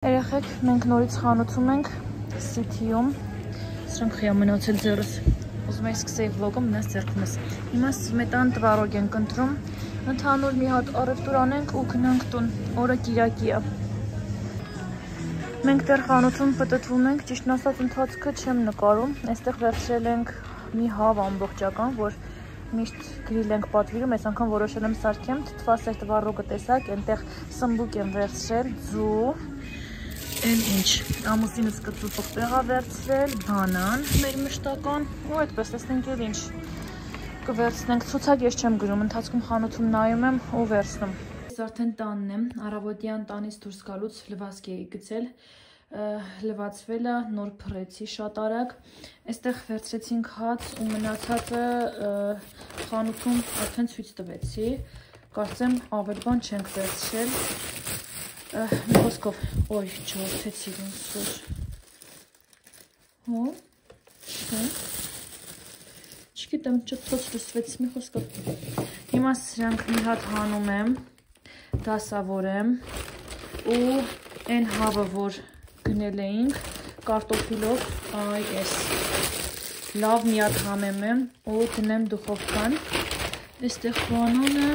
Երեխեք, մենք նորից խանութում ենք City-ում։ Սրանք խիա մնացել ձեռս։ Ուզում եմ սկսեի վլոգը մնաց ձեռքումս։ Հիմա սմետան տվարոգ ենք ընտրում։ Ընդհանուր մի հատ առևտուր անենք ու գնանք տուն։ Օրը կիրակի է։ Մենք դեռ խանութում պտտվում ենք, ճիշտն ասած ընթացքը չեմ նկարում։ Այստեղ վերցրել ենք մի հավ ամբողջական, որ միշտ գրիլ ենք պատվիրում, այս անգամ որոշել եմ սարքեմ, թթվասեր տվարոգը տեսակ, այնտեղ սմբուկ եմ վերցրել, ձու, են ինչ, ամուսինս կծու պղպեղա վերցրել, բանան, մեր մշտական, ու այդպես տեսնենք էլ ինչ կվերցնենք, ցուցակ ես չեմ գրում, ընթացքում խանութում նայում եմ ու վերցնում։ Ես արդեն տանն եմ, առավոտյան տանից դուրս գալուց լվացք էի գցել, լվացվել է, նոր փռեցի շատ արագ, այստեղ վերցրեցինք հաց ու մնացածը խանութում արդեն ցույց տվեցի, կարծեմ ավել բան չենք վերցրել, մի խոսքով, ոյ, ջորթեցի ոնց որ, հո, չգիտեմ, ճտտոց լսվեց, մի խոսքով, հիմա սրանք մի հատ հանում եմ, դասավորեմ ու այն հավը, որ գնել էինք, կարտոֆիլով, այ ես, լավ մի հատ համեմ եմ ու դնեմ դուխովկան, այստեղ բանանը,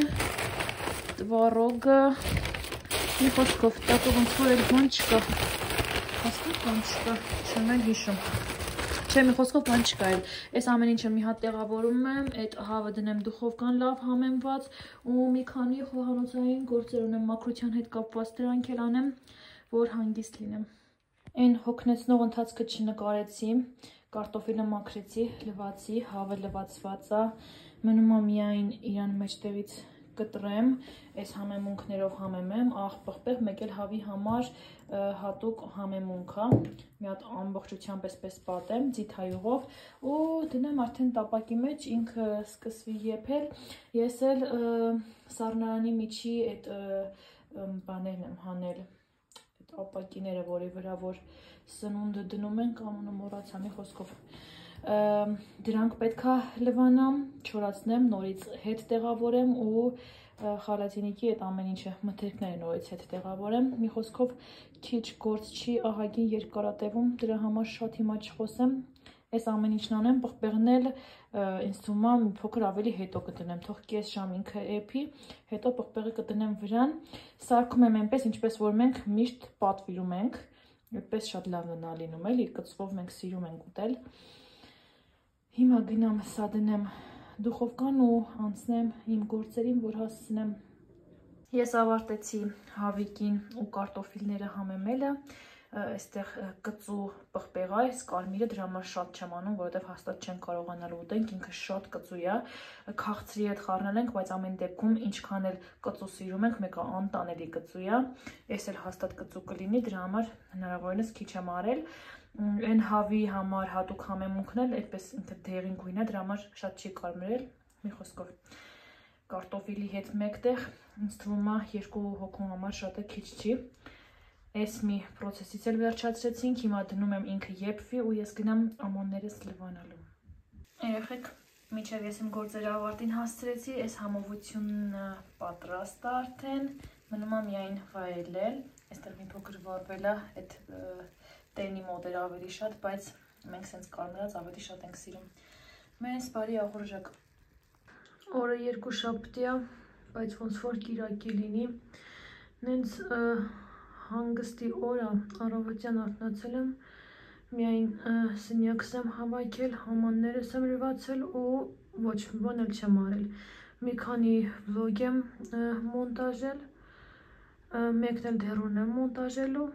տվարոգը, մի խոսքով, տակը ոնց որ էլ բան չկա, հաստատ բան չկա, չեմ էլ հիշում, չէ մի խոսքով բան չկա էլ, այս ամեն ինչը մի հատ տեղավորում եմ, այդ հավը դնեմ դուխովկան լավ համեմված ու մի քանի խոհանոցային գործեր ունեմ մաքրության հետ կապված դրանք էլ անեմ, որ հանգիստ լինեմ։ Այն հոգնեցնող ընթացքը չնկարեցի, կարտոֆիլը մաքրեցի, լվացի, հավը լվացված է, մնում է միայն իրան մեջտեղից կտրեմ, այս համեմունքներով համեմեմ, աղ պղպեղ, մեկ էլ հավի համար հատուկ համեմունք է, մի հատ ամբողջությամբ էսպես պատեմ, ձիթայյուղով ու դնեմ արդեն տապակի մեջ, ինքը սկսվի եփել, ես էլ սառնարանի միջի այդ բաներն եմ հանել, այդ ապակիները, որի վրա որ սնունդը դնում են, կանոնը մոռացա մի խոսքով, դրանք պետքա լվանամ, չորացնեմ, նորից հետ տեղավորեմ ու խալաթինիկի այդ ամեն ինչը մթերքները նորից հետ տեղավորեմ, մի խոսքով քիչ գործ չի ահագին երկարատևում, դրա համար շատ հիմա չխոսեմ, այս ամեն ինչն անեմ, պղպեղն էլ ինձ թվում է մի փոքր ավելի հետո կդնեմ, թող կես ժամ ինքը էփի, հետո պղպեղը կդնեմ վրան, սարքում եմ այնպես, ինչպես որ մենք միշտ պատվիրում ենք, այդպես շատ լավն է լինում էլի, կծվով մենք սիրում ենք ուտել։ Հիմա գնամ սա դնեմ դուխովկան ու անցնեմ իմ գործերին, որ հասցնեմ։ Ես ավարտեցի հավիկին ու կարտոֆիլները համեմելը, այստեղ կծու պղպեղա, այս կարմիրը դրա համար շատ չեմ անում, որովհետև հաստատ չեն կարողանալ ուտենք, ինքը շատ կծու է, քաղցրի հետ խառնել ենք, բայց ամեն դեպքում ինչքան էլ կծու սիրում ենք, մեկը անտանելի կծու է, ես էլ հաստատ կծու կլինի, դրա համար հնարավորինս քիչ եմ արել, այն հավի համար հատուկ համեմունքն էլ այդպես ինքը դեղին գույն է, դրա համար շատ չի կարմրել, մի խոսքով կարտոֆիլի հետ մեկտեղ, ինձ թվում է երկու հոգու համար շատ է քիչ չի, այս մի պրոցեսից էլ վերջացրեցինք, հիմա դնում եմ ինքը եփվի ու ես գնամ ամաններս լվանալու։ Երեխեք, մինչև ես իմ գործերը ավարտին հասցրեցի, այս համովությունն պատրաստ է արդեն, մնում է միայն վայելել, այստեղ մի փոքր վառվել է այդ տենի մոդերը ավելի շատ, բայց մենք սենց կարմրած ավելի շատ ենք սիրում։ Մեզ բարի աղորժակ։ Օրը երկուշաբթի է, բայց ոնց որ կիրակի լինի, նենց հանգստի օր է, առավոտյան արթնացել եմ, միայն սենյակս եմ հավաքել, ամաններս եմ լվացել ու ոչ մի բան էլ չեմ արել։ Մի քանի վլոգ եմ մոնտաժել, մեկն էլ դեռ ունեմ մոնտաժելու,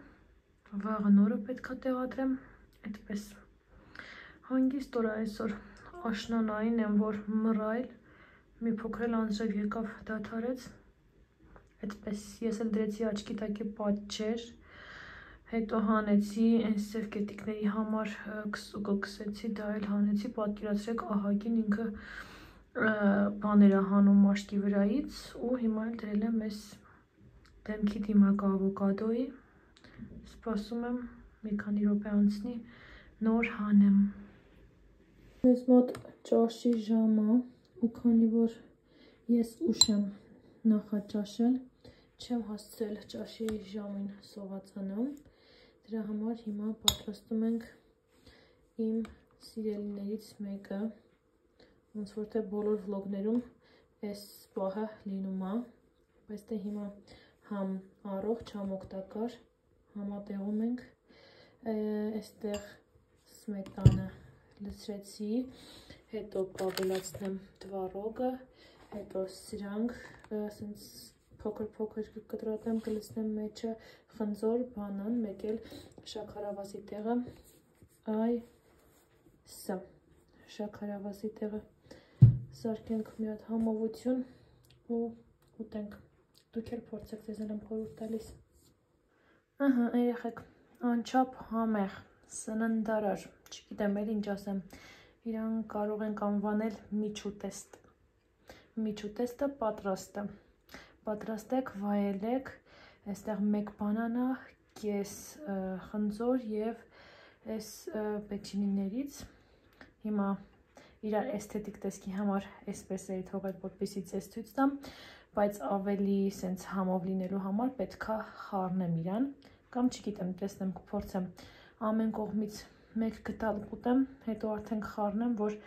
վաղը նորը պետք է տեղադրեմ, այդպես հանգիստ օր այսօր, աշնանային եմ, որ մռայլ, մի փոքր էլ անձրև եկավ դադարեց, այդպես ես էլ դրեցի աչքի տակի պատճեր, հետո հանեցի, այն սև կետիկների համար քսուկը քսեցի, դա էլ հանեցի, պատկերացրեք ահագին ինքը բաներ է հանում մաշկի վրայից ու հիմա էլ դրել եմ այս դեմքի դիմակը ավոկադոյի, սպասում եմ մի քանի րոպե անցնի, նոր հանեմ։ Ես մոտ ճաշի ժամը ու քանի որ ես ուշ եմ նախաճաշել, չեմ հասցրել ճաշի ժամին սովածանամ, Դրա համար հիմա պատրաստում ենք իմ սիրելիներից մեկը, ոնց որ թե բոլոր վլոգներում այս պահը լինում է, բայց դե հիմա համ առողջ, համ օգտակար համատեղում ենք, այստեղ սմետանը լցրեցի, հետո կավելացնեմ տվարոգը, հետո սրանք, ասենց փոքր կտրատեմ, կլցնեմ մեջը, խնձոր, բանան, մեկ էլ շաքարավազի տեղը, այ սա, շաքարավազի տեղը, զարկենք մի հատ համովություն ու ուտենք, դուք էլ փորձեք, ձեզ եմ խորհուրդ տալիս, ահա, երեխեք, անչափ համեղ, սննդարար, չգիտեմ էլ ինչ ասեմ, իրան կարող ենք անվանել միջուտեստ, միջուտեստը պատրաստ է, պատրաստեք, վայելեք, այստեղ մեկ բանանա, կես խնձոր և այս պեչինիներից, հիմա իրար էսթետիկ տեսքի համար այսպես էի թողել, որպեսզի ձեզ ցույց տամ, բայց ավելի սենց համով լինելու համար պետքա խառնեմ իրան, կամ չգիտեմ, տեսնեմ, կփորձեմ ամեն կողմից մեկ գտալ կուտեմ, հետո արդեն խառնեմ, որ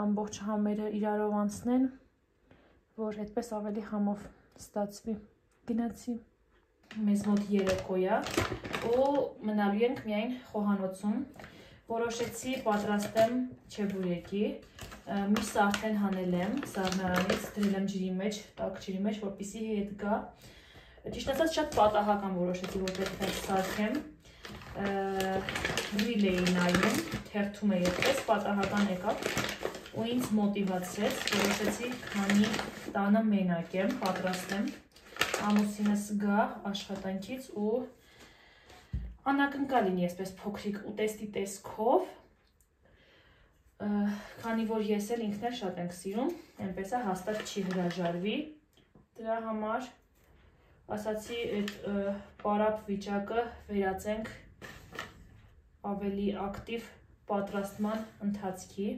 ամբողջ համերը իրարով անցնեն, որ այդպես ավելի համով ստացվի, գնացի, մեզ մոտ երեկոյա ու մնալու ենք միայն խոհանոցում, որոշեցի պատրաստեմ չեբուրեկի, միսը արդեն հանել եմ, սառնարանից դրել եմ ջրի մեջ, տաք ջրի մեջ, որպեսզի հետ գա, ճիշտ ասած շատ պատահական որոշեցի, որ պետք է սարքեմ, ռիլ էի նայում, թերթում էի այդպես, պատահական եկավ ու ինձ մոտիվացրեց, որոշեցի, քանի տանը մենակ եմ, պատրաստեմ, ամուսինս գա աշխատանքից ու անակնկալ լինի այսպես փոքրիկ ուտեստի տեսքով, քանի որ ես էլ ինքն էլ շատ ենք սիրում, այնպես է հաստատ չի հրաժարվի, դրա համար ասացի այդ պարապ վիճակը վերածենք ավելի ակտիվ պատրաստման ընթացքի,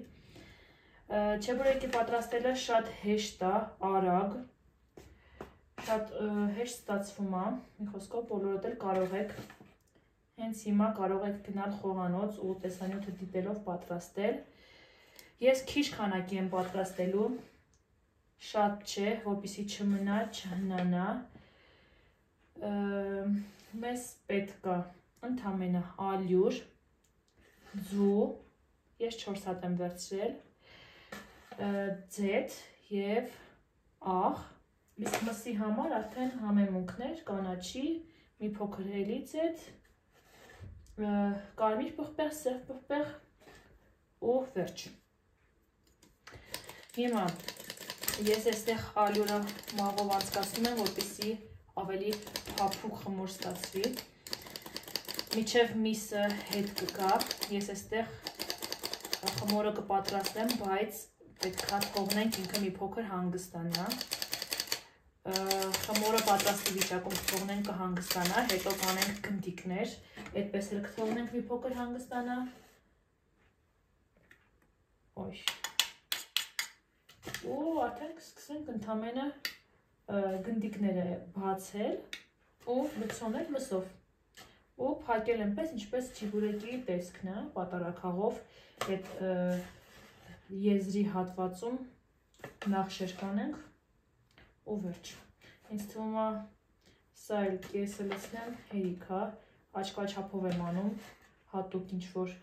չեբուրեկի պատրաստելը շատ հեշտ է, արագ, շատ հեշտ ստացվում է, մի խոսքով բոլորդ էլ կարող եք, հենց հիմա կարող եք գնալ խոհանոց ու տեսանյութը դիտելով պատրաստել, ես քիչ քանակի եմ պատրաստելու, շատ չէ, որպեսզի չմնա, չհնանա, մեզ պետք է ընդամենը ալյուր, ձու, ես 4 հատ եմ վերցրել, ձեթ և աղ, իսկ մսի համար արդեն համեմունքներ, կանաչի, մի փոքր էլի ձեթ, կարմիր պղպեղ, սև պղպեղ ու վերջ։ Հիմա ես այստեղ ալյուրը մաղով անցկացնում եմ, որպեսզի ավելի փափուկ խմոր ստացվի, միջև միսը հետ կգա, ես այստեղ խմորը կպատրաստեմ, բայց պետք է թողնենք ինքը մի փոքր հանգստանա, խմորը պատրաստի վիճակում կթողնենք կհանգստանա, հետո կանենք գնդիկներ, այդպես էլ կթողնենք մի փոքր հանգստանա, ու արդեն կսկսենք ընդամենը գնդիկները բացել ու լցոնել մսով ու փակել այնպես, ինչպես չիբուրեկի տեսքն է, պատարագաղով, այդ եզրի հատվածում նախ շերկանենք ու վերջ։ Ինձ թվում է սա էլ կեսը լցնեմ հերիք է, աչքաչափով եմ անում, հատուկ ինչ-որ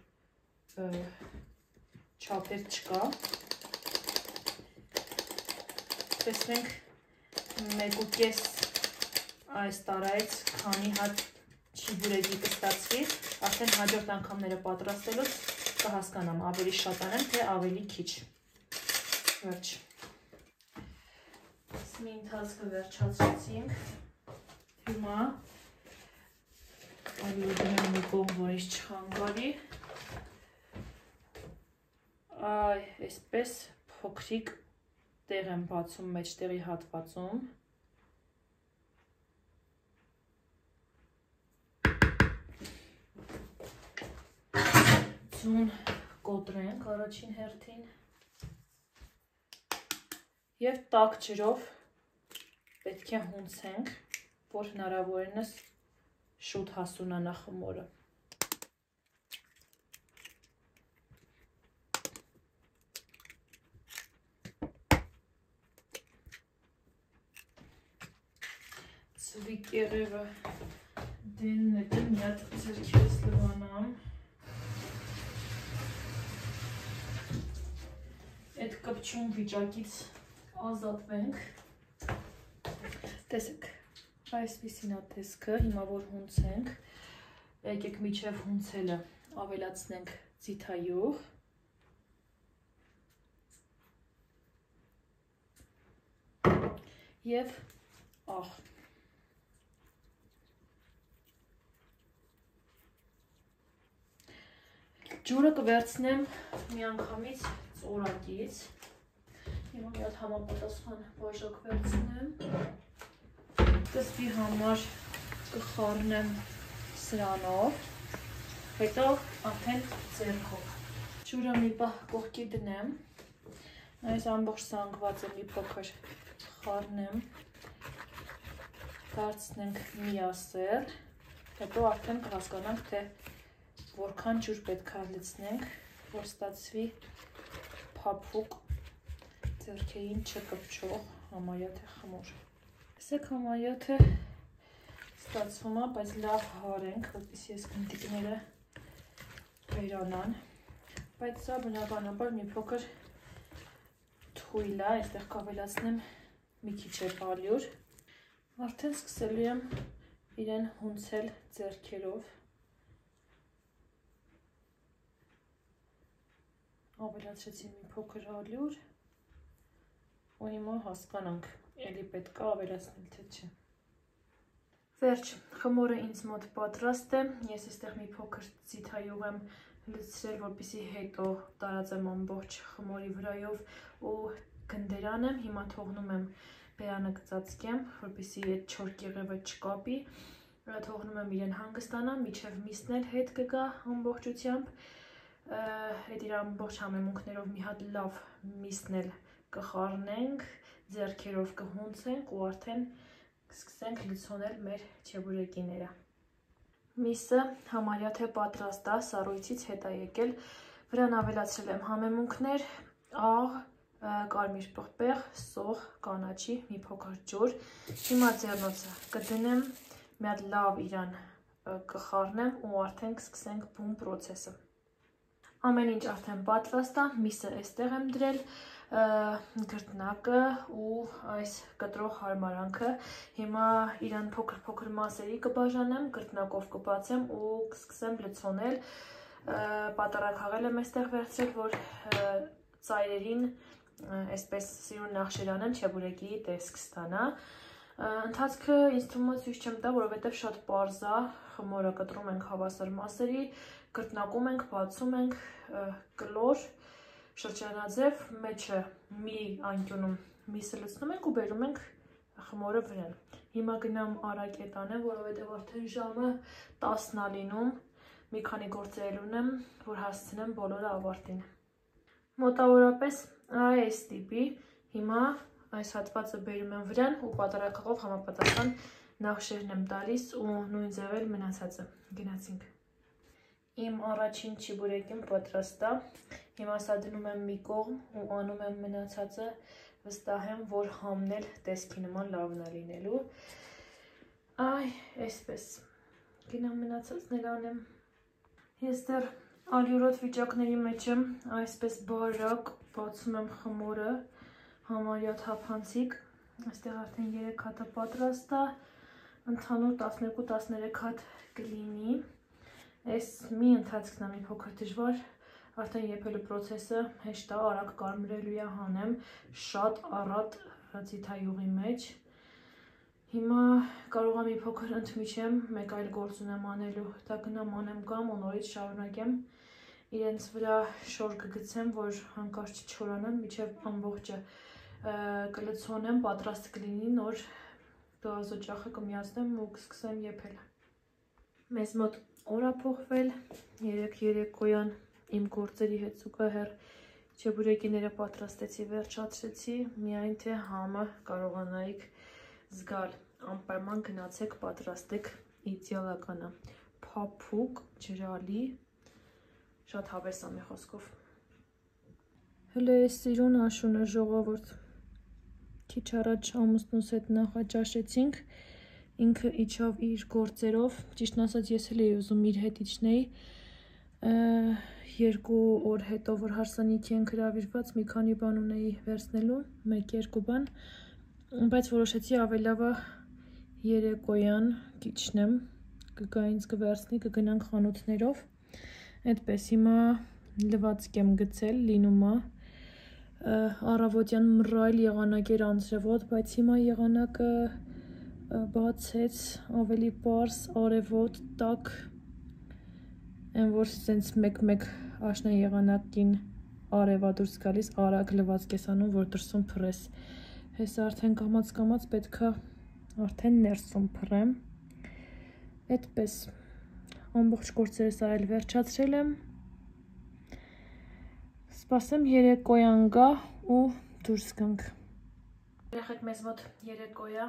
չափեր չկա։ Տեսնենք 1.5 այս տարայից քանի հատ չիբուրեկի կստացվի, արդեն հաջորդ անգամները պատրաստելուց կհասկանամ ավելի շատ անեմ, թե ավելի քիչ։ Վերջ։ Մի ընթացքը վերջացրեցինք, հիմա ալյուրը դնեմ մի կողմ, որ ինձ չխանգարի, այսպես փոքրիկ տեղ եմ բացում մեջտեղի հատվածում, ձուն կոտրենք առաջին հերթին և տաք ջրով պետք է հունցենք, որ հնարավորինս շուտ հասունանա խմորը։ ծվի կեղևը դեննետը միատ ձերքերս լվանամ։ Այդ կպչուն վիճակից ազատվենք։ Տեսեք, այսպիսին է տեսքը, հիմա որ հունցենք, եկեք միջև հունցելը ավելացնենք ձիթայուղ։ Եվ աղ։ Ջուրը կվերցնեմ միանգամից ծորակից։ Հիմա մի հատ համապատասխան բաժակ վերցնեմ։ Կսպի համար կխառնեմ սրանով, հետո արդեն ձեռքով։ Ջուրը մի պահ կողքի դնեմ։ Այս ամբողջ զանգվածը մի փոքր խառնեմ, դարձնենք միասեռ, հետո արդեն կհասկանանք, թե որքան ջուր պետք է լցնենք, որ ստացվի փափուկ ձեռքերին չկպչող համարյա խմոր։ Տեսեք, համարյա ստացվում է, բայց լավ հարենք, որպեսզի այս գնդիկները վերանան, բայց սա բնականաբար մի փոքր թույլ է, այստեղ կավելացնեմ մի քիչ է ալյուր, արդեն սկսելու եմ իրեն հունցել ձեռքերով, ավելացրեցի մի փոքր ալյուր ու հիմա հասկանանք, էլի պետք է ավելացնել թե չէ։ Վերջ, խմորը ինձ մոտ պատրաստ է, ես այստեղ մի փոքր ձիթայուղ եմ լցրել, որպեսզի հետո տարածեմ ամբողջ խմորի վրայով ու գնդերան եմ, հիմա թողնում եմ բերանը կծածկեմ, որպեսզի այդ չոր կեղևը չկապի, թողնում եմ իրեն հանգստանա, միջև միսն էլ հետ կգա ամբողջությամբ, այդ իր ամբողջ համեմունքներով մի հատ լավ միսն էլ կխառնենք, ձեռքերով կհունցենք ու արդեն կսկսենք լցոնել մեր չեբուրեկիները։ Միսը համարյա թե պատրաստ է, սառույցից հետ է եկել, վրան ավելացրել եմ համեմունքներ, աղ, կարմիր պղպեղ, սող, կանաչի, մի փոքր ջուր։ Հիմա ձեռնոցը կդնեմ, մի հատ լավ իրան կխառնեմ ու արդեն կսկսենք բուն պրոցեսը։ Ամեն ինչ արդեն պատրաստ է, միսը այստեղ եմ դրել, գրտնակը ու այս կտրող հարմարանքը։ Հիմա իրան փոքր մասերի կբաժանեմ, գրտնակով կբացեմ ու կսկսեմ լցոնել։ Պատարակ հաղել եմ այստեղ վերցրել, որ ծայրերին այսպես սիրուն նախշեր անեմ, չեբուրեկի տեսք ստանա։ Ընթացքը ինձ թվում է ցույց չեմ տա, որովհետև շատ պարզ է, խմորը կտրում ենք հավասար մասերի, գրտնակում ենք, բացում ենք, կլոր, շրջանաձև, մեջը մի անկյունում միսը լցնում ենք ու բերում ենք խմորը վրան։ Հիմա գնամ արագ անեմ, որովհետև արդեն ժամը 10-ն է լինում, մի քանի գործեր ունեմ, որ հասցնեմ բոլորը ավարտին։ Մոտավորապես այս տիպի, հիմա այս հատվածը բերում եմ վրան ու պատարակով համապատասխան նախշերն եմ տալիս ու նույն ձևել մնացածը, գնացինք։ Իմ առաջին չիբուրեկին պատրաստ է, հիմա սա դնում եմ մի կողմ ու անում եմ մնացածը, վստահ եմ, որ համնել տեսքի նման լավն է լինելու։ Այ, այսպես, գնամ մնացածն էլ անեմ։ Ես դեռ ալյուրոտ վիճակների մեջ եմ, այսպես բարակ բացում եմ խմորը, համարյա թափանցիկ, այստեղ արդեն 3 հատը պատրաստ է, ընդհանուր 12-13 հատ կլինի, այս մի ընթացքն է մի փոքր դժվար, արդեն եփելու պրոցեսը հեշտ է, արագ կարմրելու է հանեմ, շատ առատ ձիթայուղի մեջ։ Հիմա կարող եմ մի փոքր ընդմիջեմ, մեկ այլ գործ ունեմ անելու, դա գնամ անեմ կամ ու նորից շարունակեմ, իրենց վրա շոր կգցեմ, որ հանկարծ չչորանան, միջև ամբողջը կլցոնեմ, պատրաստ կլինի, նոր գազօջախը կմիացնեմ ու կսկսեմ եփել։ Մեզ մոտ օր է փոխվել, 3 երեկոյան իմ գործերի հետ զուգահեռ չեբուրեկիները պատրաստեցի, վերջացրեցի, միայն թե համը կարողանայիք զգալ, անպայման գնացեք, պատրաստեք, իդեալական է, փափուկ, ջրալի, շատ հավես է մի խոսքով։ Հələ այս սիրուն աշունը ժողովուրդ, քիչ առաջ ամուսնուս հետ նախաճաշեցինք, ինքը իջավ իր գործերով, ճիշտն ասած ես էլ էի ուզում իր հետ իջնեի, 2 օր հետո, որ հարսանիքի ենք հրավիրված, մի քանի բան ունեի վերցնելու, 1-2 բան, բայց որոշեցի ավելի լավ երեկոյան իջնեմ, կգա ինձ կվերցնի, կգնանք խանութներով, այդպես հիմա լվացք եմ գցել, լինում է, առավոտյան մռայլ եղանակ էր անձրևոտ, բայց հիմա եղանակը բացեց, ավելի պարզ, արևոտ, տաք, այն որ սենց մեկ աշնան եղանակին արևա դուրս գալիս, արագ լվացք ես անում, որ դրսում փռես, հեսա արդեն կամաց պետքա արդեն ներսում փռեմ, այդպես, ամբողջ գործերս արել վերջացրել եմ, սպասեմ երեկոյան գա ու դուրս գանք։ Երեխեք մեզ մոտ երեկոյա,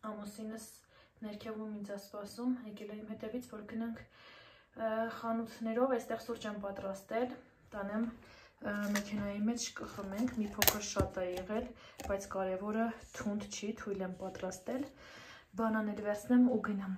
ամուսինս ներքևում ինձ է սպասում, եկել է իմ հետևից, որ գնանք խանութներով, այստեղ սուրճ եմ պատրաստել, տանեմ մեքենայի մեջ կխմենք, մի փոքր շատ է եղել, բայց կարևորը թունդ չի, թույլ եմ պատրաստել, բանան էլ վերցնեմ ու գնամ։